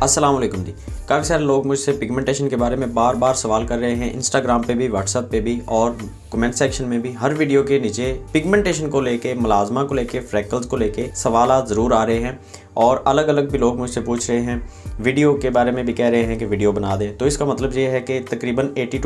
अस्सलाम वालेकुम जी। काफ़ी सारे लोग मुझसे पिगमेंटेशन के बारे में बार बार सवाल कर रहे हैं, इंस्टाग्राम पे भी, व्हाट्सएप पे भी और कमेंट सेक्शन में भी। हर वीडियो के नीचे पिगमेंटेशन को लेके, मुलाजमा को लेके, फ्रैकल्स को लेके सवाल ज़रूर आ रहे हैं और अलग अलग भी लोग मुझसे पूछ रहे हैं। वीडियो के बारे में भी कह रहे हैं कि वीडियो बना दें। तो इसका मतलब ये है कि तकरीबन 80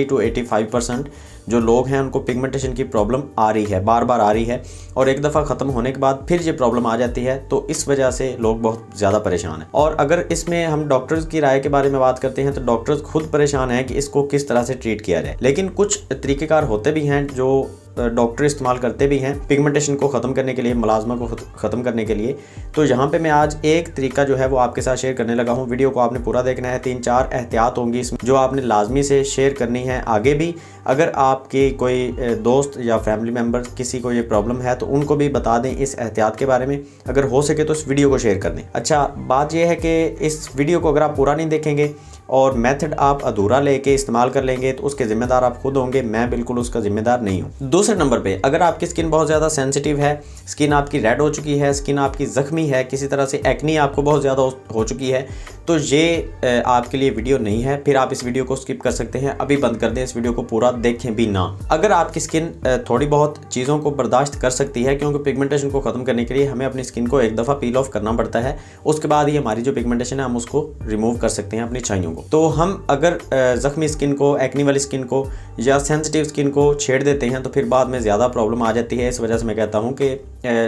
to 85% जो लोग हैं उनको पिगमेंटेशन की प्रॉब्लम आ रही है, बार बार आ रही है और एक दफ़ा ख़त्म होने के बाद फिर ये प्रॉब्लम आ जाती है। तो इस वजह से लोग बहुत ज़्यादा परेशान हैं। और अगर इसमें हम डॉक्टर्स की राय के बारे में बात करते हैं तो डॉक्टर्स खुद परेशान हैं कि इसको किस तरह से ट्रीट किया जाए। लेकिन कुछ तरीक़ेकार होते भी हैं जो डॉक्टर इस्तेमाल करते भी हैं पिगमेंटेशन को ख़त्म करने के लिए, मुलाजमा को ख़त्म करने के लिए। तो यहाँ पे मैं आज एक तरीका जो है वो आपके साथ शेयर करने लगा हूँ। वीडियो को आपने पूरा देखना है। 3-4 एहतियात होंगी इसमें जो आपने लाजमी से शेयर करनी है आगे भी। अगर आपके कोई दोस्त या फैमिली मेम्बर किसी को ये प्रॉब्लम है तो उनको भी बता दें इस एहतियात के बारे में। अगर हो सके तो इस वीडियो को शेयर कर दें। अच्छा, बात यह है कि इस वीडियो को अगर आप पूरा नहीं देखेंगे और मेथड आप अधूरा लेके इस्तेमाल कर लेंगे तो उसके ज़िम्मेदार आप खुद होंगे, मैं बिल्कुल उसका ज़िम्मेदार नहीं हूँ। दूसरे नंबर पे, अगर आपकी स्किन बहुत ज़्यादा सेंसिटिव है, स्किन आपकी रेड हो चुकी है, स्किन आपकी ज़ख्मी है, किसी तरह से एक्नी आपको बहुत ज़्यादा हो चुकी है, तो ये आपके लिए वीडियो नहीं है। फिर आप इस वीडियो को स्किप कर सकते हैं, अभी बंद कर दें, इस वीडियो को पूरा देखें भी ना। अगर आपकी स्किन थोड़ी बहुत चीज़ों को बर्दाश्त कर सकती है, क्योंकि पिगमेंटेशन को ख़त्म करने के लिए हमें अपनी स्किन को एक दफ़ा पील ऑफ करना पड़ता है, उसके बाद ही हमारी जो पिगमेंटेशन है हम उसको रिमूव कर सकते हैं अपनी छाइयों को। तो हम अगर ज़ख्मी स्किन को, एक्नी वाली स्किन को या सेंसिटिव स्किन को छेड़ देते हैं तो फिर बाद में ज़्यादा प्रॉब्लम आ जाती है। इस वजह से मैं कहता हूँ कि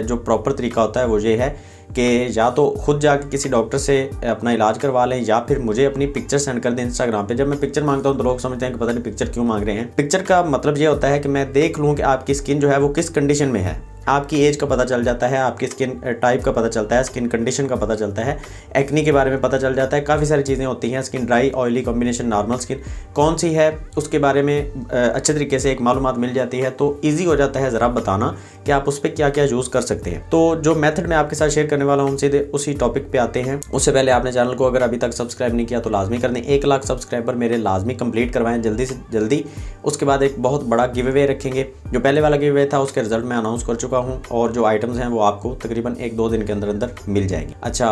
जो प्रॉपर तरीका होता है वो ये है कि या तो खुद जाके किसी डॉक्टर से अपना इलाज करवा लें या फिर मुझे अपनी पिक्चर सेंड कर दें इंस्टाग्राम पे। जब मैं पिक्चर मांगता हूँ तो लोग समझते हैं कि पता नहीं पिक्चर क्यों मांग रहे हैं। पिक्चर का मतलब ये होता है कि मैं देख लूँ कि आपकी स्किन जो है वो किस कंडीशन में है। आपकी एज का पता चल जाता है, आपकी स्किन टाइप का पता चलता है, स्किन कंडीशन का पता चलता है, एक्नी के बारे में पता चल जाता है, काफ़ी सारी चीज़ें होती हैं। Skin dry, oily combination, normal skin कौन सी है उसके बारे में अच्छे तरीके से एक मालूमात मिल जाती है। तो ईजी हो जाता है ज़रा बताना कि आप उस पर क्या क्या यूज़ कर सकते हैं। तो जो मेथड मैं आपके साथ शेयर करने वाला हूँ, हम सीधे उसी टॉपिक पे आते हैं। उससे पहले आपने चैनल को अगर अभी तक सब्सक्राइब नहीं किया तो लाजमी कर दें। 1 लाख सब्सक्राइबर मेरे लाजमी कंप्लीट करवाएं जल्दी से जल्दी। उसके बाद एक बहुत बड़ा गिव अवे रखेंगे। जो पहले वाला गिव अवे था उसके रिजल्ट मैं अनाउंस कर चुका हूँ और जो आइटम्स हैं वो आपको तकरीबन 1-2 दिन के अंदर अंदर मिल जाएंगे। अच्छा,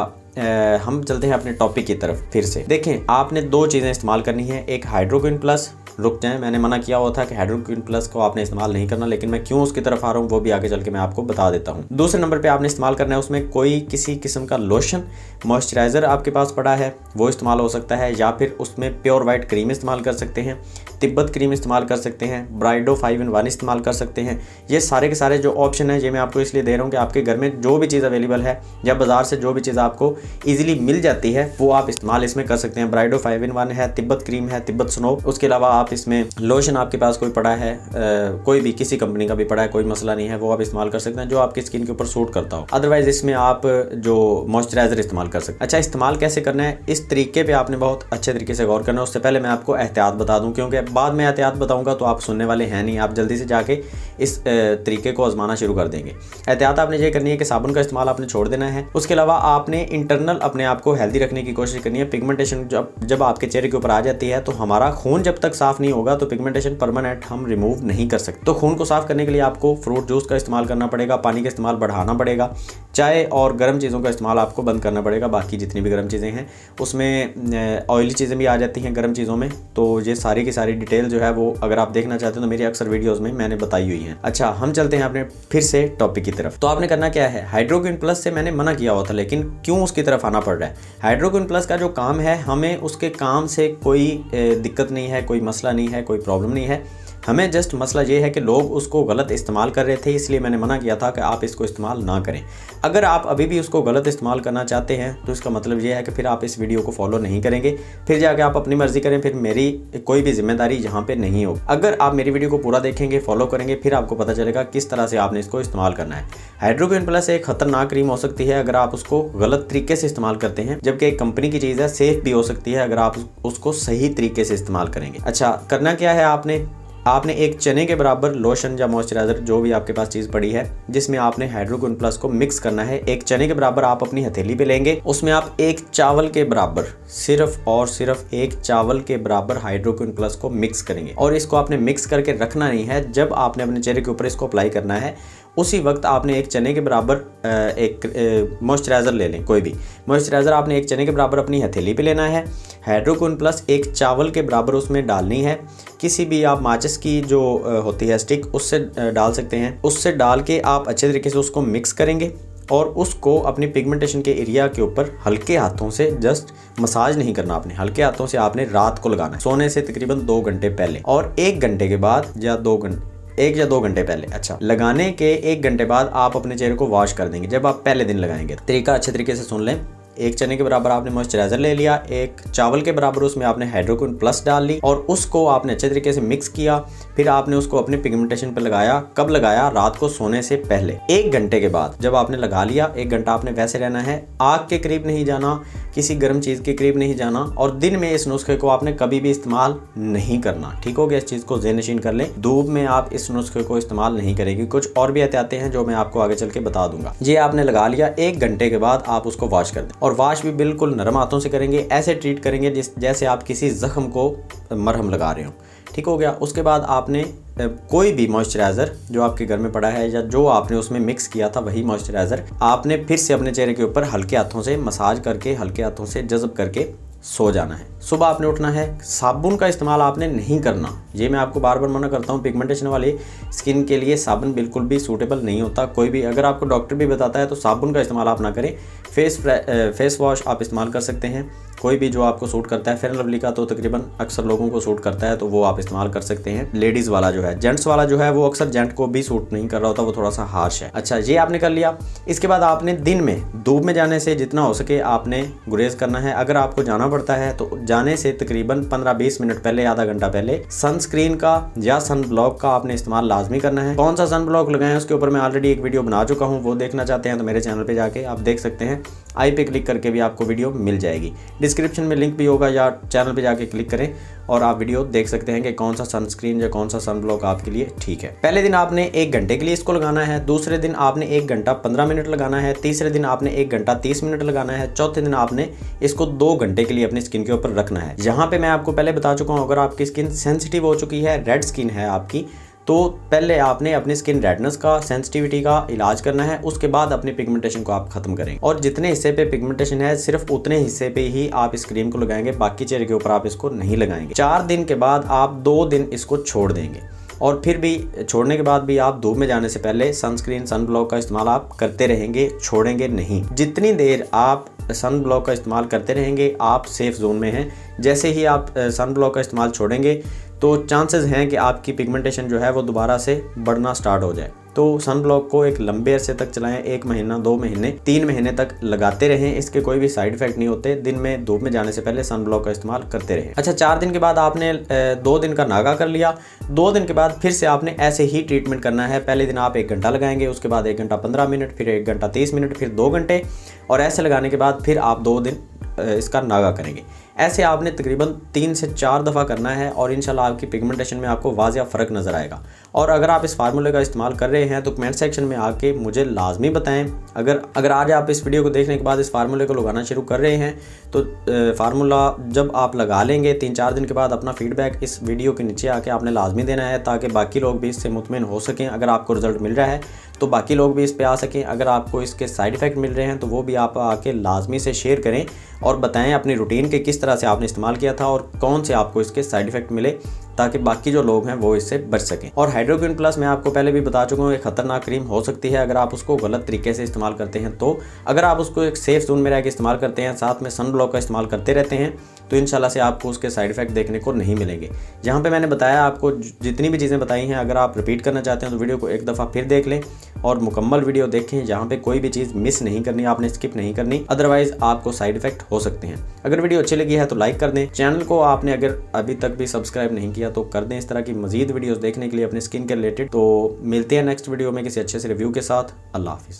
हम चलते हैं अपने टॉपिक की तरफ। फिर से देखें, आपने 2 चीज़ें इस्तेमाल करनी है। एक हाइड्रोक्विन प्लस, रुक जाएं, मैंने मना किया हुआ था कि हाइड्रोक्विन प्लस को आपने इस्तेमाल नहीं करना, लेकिन मैं क्यों उसकी तरफ आ रहा हूँ वो भी आगे चल के मैं आपको बता देता हूँ। दूसरे नंबर पे आपने इस्तेमाल करना है उसमें कोई किसी किस्म का लोशन, मॉइस्चराइज़र आपके पास पड़ा है वो इस्तेमाल हो सकता है, या फिर उसमें प्योर वाइट क्रीम इस्तेमाल कर सकते हैं, तिब्बत क्रीम इस्तेमाल कर सकते हैं, ब्राइडो 5-in-1 इस्तेमाल कर सकते हैं। ये सारे के सारे जो ऑप्शन है ये मैं आपको इसलिए दे रहा हूँ कि आपके घर में जो भी चीज़ अवेलेबल है या बाज़ार से जो भी चीज़ आपको ईजिली मिल जाती है वो आप इस्तेमाल इसमें कर सकते हैं। ब्राइडो 5-in-1 है, तिब्बत क्रीम है, तिब्बत स्नो। उसके अलावा आप इसमें लोशन आपके पास कोई पड़ा है, कोई भी किसी कंपनी का भी पड़ा है, कोई मसला नहीं है, वो आप इस्तेमाल कर सकते हैं जो आपकी स्किन के ऊपर सूट करता हो। अदरवाइज इसमें आप जो मॉइस्चराइज़र इस्तेमाल कर सकते हैं। अच्छा, इस्तेमाल कैसे करना है इस तरीके पर आपने बहुत अच्छे तरीके से गौर करना है। उससे पहले मैं आपको एहतियात बता दूँ, क्योंकि बाद में एहतियात बताऊंगा तो आप सुनने वाले हैं नहीं, आप जल्दी से जाके इस तरीके को आजमाना शुरू कर देंगे। एहतियात आपने ये करनी है कि साबुन का इस्तेमाल आपने छोड़ देना है। उसके अलावा आपने इंटरनल अपने आप को हेल्दी रखने की कोशिश करनी है। पिगमेंटेशन जब आपके चेहरे के ऊपर आ जाती है तो हमारा खून जब तक साफ़ नहीं होगा तो पिगमेंटेशन परमानेंट हम रिमूव नहीं कर सकते। तो खून को साफ़ करने के लिए आपको फ्रूट जूस का इस्तेमाल करना पड़ेगा, पानी का इस्तेमाल बढ़ाना पड़ेगा, चाय और गर्म चीज़ों का इस्तेमाल आपको बंद करना पड़ेगा। बाकी जितनी भी गर्म चीज़ें हैं उसमें ऑयली चीज़ें भी आ जाती हैं गर्म चीज़ों में। तो ये सारी की सारी डिटेल जो है वो अगर आप देखना चाहते हो तो मेरी अक्सर वीडियोस में मैंने बताई हुई है। अच्छा, हम चलते हैं अपने फिर से टॉपिक की तरफ। तो आपने करना क्या है, हाइड्रोक्विन प्लस से मैंने मना किया हुआ था, लेकिन क्यों उसकी तरफ आना पड़ रहा है। हाइड्रोक्विन प्लस का जो काम है, हमें उसके काम से कोई दिक्कत नहीं है, कोई मसला नहीं है, कोई प्रॉब्लम नहीं है। हमें जस्ट मसला ये है कि लोग उसको गलत इस्तेमाल कर रहे थे, इसलिए मैंने मना किया था कि आप इसको इस्तेमाल ना करें। अगर आप अभी भी उसको गलत इस्तेमाल करना चाहते हैं तो इसका मतलब ये है कि फिर आप इस वीडियो को फॉलो नहीं करेंगे, फिर जाके आप अपनी मर्जी करें, फिर मेरी कोई भी जिम्मेदारी यहाँ पे नहीं होगी। अगर आप मेरी वीडियो को पूरा देखेंगे, फॉलो करेंगे, फिर आपको पता चलेगा किस तरह से आपने इसको इस्तेमाल करना है। हाइड्रोक्विन प्लस एक खतरनाक क्रीम हो सकती है अगर आप उसको गलत तरीके से इस्तेमाल करते हैं, जबकि एक कंपनी की चीज़ है, सेफ भी हो सकती है अगर आप उसको सही तरीके से इस्तेमाल करेंगे। अच्छा, करना क्या है, आपने एक चने के बराबर लोशन या मॉइस्चराइज़र जो भी आपके पास चीज़ पड़ी है जिसमें आपने हाइड्रोक्विन प्लस को मिक्स करना है। एक चने के बराबर आप अपनी हथेली पे लेंगे, उसमें आप एक चावल के बराबर, सिर्फ और सिर्फ एक चावल के बराबर हाइड्रोक्विन प्लस को मिक्स करेंगे और इसको आपने मिक्स करके रखना नहीं है। जब आपने अपने चेहरे के ऊपर इसको अप्लाई करना है उसी वक्त आपने एक चने के बराबर एक मॉइस्चराइज़र ले लें। कोई भी मॉइस्चराइज़र आपने एक चने के बराबर अपनी हथेली पे लेना है। हाइड्रोक्विन प्लस एक चावल के बराबर उसमें डालनी है। किसी भी आप माचिस की जो होती है स्टिक उससे डाल सकते हैं। उससे डाल के आप अच्छे तरीके से उसको मिक्स करेंगे और उसको अपनी पिगमेंटेशन के एरिया के ऊपर हल्के हाथों से, जस्ट मसाज नहीं करना आपने, हल्के हाथों से आपने रात को लगाना है सोने से तकरीबन 2 घंटे पहले और 1 घंटे के बाद या 2 घंटे पहले। अच्छा, लगाने के 1 घंटे बाद आप अपने चेहरे को वॉश कर देंगे जब आप पहले दिन लगाएंगे। तरीका अच्छे तरीके से सुन लें। एक चने के बराबर आपने मॉइस्चराइज़र ले लिया, एक चावल के बराबर उसमें आपने हाइड्रोक्विन प्लस डाल ली और उसको आपने अच्छे तरीके से मिक्स किया। फिर आपने उसको अपने पिगमेंटेशन पे लगाया। कब लगाया? रात को सोने से पहले। 1 घंटे के बाद जब आपने लगा लिया, 1 घंटा आपने वैसे रहना है, आग के करीब नहीं जाना, किसी गर्म चीज़ के करीब नहीं जाना और दिन में इस नुस्खे को आपने कभी भी इस्तेमाल नहीं करना। ठीक हो गया? इस चीज़ को ज़हन-नशीन कर लें। धूप में आप इस नुस्खे को इस्तेमाल नहीं करेंगे। कुछ और भी एहतियातें हैं जो मैं आपको आगे चल के बता दूंगा। ये आपने लगा लिया, 1 घंटे के बाद आप उसको वॉश कर दें और वॉश भी बिल्कुल नरम हाथों से करेंगे। ऐसे ट्रीट करेंगे जैसे आप किसी जख्म को मरहम लगा रहे हो। ठीक हो गया? उसके बाद आपने कोई भी मॉइस्चराइज़र जो आपके घर में पड़ा है या जो आपने उसमें मिक्स किया था वही मॉइस्चराइज़र आपने फिर से अपने चेहरे के ऊपर हल्के हाथों से मसाज करके, हल्के हाथों से जज़ब करके सो जाना है। सुबह आपने उठना है। साबुन का इस्तेमाल आपने नहीं करना। ये मैं आपको बार बार मना करता हूँ। पिगमेंटेशन वाली स्किन के लिए साबुन बिल्कुल भी सूटेबल नहीं होता। कोई भी अगर आपको डॉक्टर भी बताता है तो साबुन का इस्तेमाल आप ना करें। फेस वॉश आप इस्तेमाल कर सकते हैं, कोई भी जो आपको सूट करता है। फेयर एंड लवली का तो तकरीबन अक्सर लोगों को सूट करता है तो वो आप इस्तेमाल कर सकते हैं। लेडीज़ वाला जो है, जेंट्स वाला जो है वो अक्सर जेंट को भी सूट नहीं कर रहा होता, वो थोड़ा सा हार्श है। अच्छा, ये आपने कर लिया। इसके बाद आपने दिन में धूप में जाने से जितना हो सके आपने गुरेज करना है। अगर आपको जाना पड़ता है तो जाने से तकरीबन 15-20 मिनट पहले, आधा घंटा पहले सनस्क्रीन का या सन ब्लॉक का आपने इस्तेमाल लाजमी करना है। कौन सा सन ब्लॉक लगाएं उसके ऊपर मैं ऑलरेडी एक वीडियो बना चुका हूँ, वो देखना चाहते हैं तो मेरे चैनल पे जाके आप देख सकते हैं। आई पे क्लिक करके भी आपको वीडियो मिल जाएगी। डिस्क्रिप्शन में लिंक भी होगा या चैनल पे जाके क्लिक करें और आप वीडियो देख सकते हैं कि कौन सा सनस्क्रीन या कौन सा सन ब्लॉक आपके लिए ठीक है। पहले दिन आपने 1 घंटे के लिए इसको लगाना है, दूसरे दिन आपने 1 घंटा 15 मिनट लगाना है, तीसरे दिन आपने 1 घंटा 30 मिनट लगाना है, चौथे दिन आपने इसको 2 घंटे के लिए अपनी स्किन के ऊपर रखना है। यहाँ पे मैं आपको पहले बता चुका हूँ, अगर आपकी स्किन सेंसिटिव हो चुकी है, रेड स्किन है आपकी, तो पहले आपने अपनी स्किन रेडनेस का, सेंसिटिविटी का इलाज करना है। उसके बाद अपनी पिगमेंटेशन को आप खत्म करेंगे और जितने हिस्से पे पिगमेंटेशन है सिर्फ उतने हिस्से पे ही आप इस क्रीम को लगाएंगे, बाकी चेहरे के ऊपर आप इसको नहीं लगाएंगे। 4 दिन के बाद आप 2 दिन इसको छोड़ देंगे और फिर भी छोड़ने के बाद भी आप धूप में जाने से पहले सनस्क्रीन, सन ब्लॉक का इस्तेमाल आप करते रहेंगे, छोड़ेंगे नहीं। जितनी देर आप सन ब्लॉक का इस्तेमाल करते रहेंगे आप सेफ जोन में हैं। जैसे ही आप सन ब्लॉक का इस्तेमाल छोड़ेंगे तो चांसेस हैं कि आपकी पिगमेंटेशन जो है वो दोबारा से बढ़ना स्टार्ट हो जाए। तो सन ब्लॉक को एक लंबे अरसे तक चलाएं, 1 महीना, 2 महीने, 3 महीने तक लगाते रहें। इसके कोई भी साइड इफेक्ट नहीं होते। दिन में धूप में जाने से पहले सन ब्लॉक का इस्तेमाल करते रहें। अच्छा, 4 दिन के बाद आपने 2 दिन का नागा कर लिया। 2 दिन के बाद फिर से आपने ऐसे ही ट्रीटमेंट करना है। पहले दिन आप 1 घंटा लगाएंगे, उसके बाद 1 घंटा 15 मिनट, फिर 1 घंटा 30 मिनट, फिर 2 घंटे और ऐसे लगाने के बाद फिर आप 2 दिन इसका नागा करेंगे। ऐसे आपने तकरीबन 3 से 4 दफ़ा करना है और इंशाल्लाह आपकी पिगमेंटेशन में आपको वाज़िया फ़र्क नज़र आएगा। और अगर आप इस फार्मूले का इस्तेमाल कर रहे हैं तो कमेंट सेक्शन में आके मुझे लाजमी बताएं। अगर आज आप इस वीडियो को देखने के बाद इस फार्मूले को लगाना शुरू कर रहे हैं तो फार्मूला जब आप लगा लेंगे 3-4 दिन के बाद अपना फीडबैक इस वीडियो के नीचे आके आपने लाजमी देना है, ताकि बाकी लोग भी इससे मुतमिन हो सकें। अगर आपको रिजल्ट मिल रहा है तो बाकी लोग भी इस पे आ सकें। अगर आपको इसके साइड इफ़ेक्ट मिल रहे हैं तो वो भी आप आके लाजमी से शेयर करें और बताएं अपनी रूटीन के किस तरह से आपने इस्तेमाल किया था और कौन से आपको इसके साइड इफ़ेक्ट मिले, ताकि बाकी जो लोग हैं वो इससे बच सकें। और हाइड्रोक्विन प्लस मैं आपको पहले भी बता चुका हूँ, एक खतरनाक क्रीम हो सकती है अगर आप उसको गलत तरीके से इस्तेमाल करते हैं। तो अगर आप उसको एक सेफ जोन में रह के इस्तेमाल करते हैं, साथ में सन ब्लॉक का इस्तेमाल करते रहते हैं, तो इंशाल्लाह से आपको उसके साइड इफेक्ट देखने को नहीं मिलेंगे। यहाँ पे मैंने बताया आपको जितनी भी चीज़ें बताई हैं, अगर आप रिपीट करना चाहते हैं तो वीडियो को एक दफ़ा फिर देख लें और मुकम्मल वीडियो देखें। जहाँ पे कोई भी चीज़ मिस नहीं करनी, आपने स्किप नहीं करनी, अदरवाइज आपको साइड इफेक्ट हो सकते हैं। अगर वीडियो अच्छी लगी है तो लाइक कर दें। चैनल को आपने अगर अभी तक भी सब्सक्राइब नहीं किया तो कर दें, इस तरह की मजीद वीडियोस देखने के लिए अपने स्किन के रिलेटेड। तो मिलते हैं नेक्स्ट वीडियो में किसी अच्छे से रिव्यू के साथ। अल्लाह हाफिज़।